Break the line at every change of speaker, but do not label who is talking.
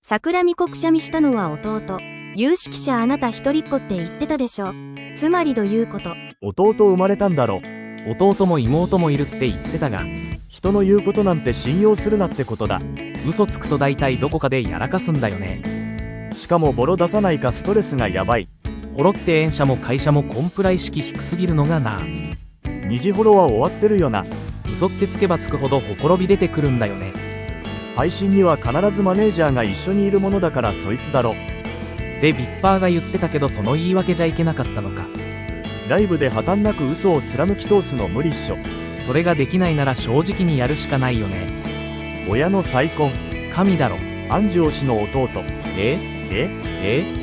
桜見子くしゃみしたのは弟。有識者あなた一人っ子って言ってたでしょ。つまりどういうこと？
弟生まれたんだろ。
弟も妹もいるって言ってたが、
人の言うことなんて信用するなってことだ。
嘘つくと大体どこかでやらかすんだよね。
しかもボロ出さないかストレスがやばい。
ホロって園社も会社もコンプラ意識低すぎるのがな。
二次ホロは終わってるよな。
嘘ってつけばつくほどほころび出てくるんだよね。
配信には必ずマネージャーが一緒にいるものだからそいつだろ。
でビッパーが言ってたけどその言い訳じゃいけなかったのか。
ライブで破綻なく嘘を貫き通すの無理っしょ。
それができないなら正直にやるしかないよね。
親の再婚、
神だろ。
安城氏の弟。
え
え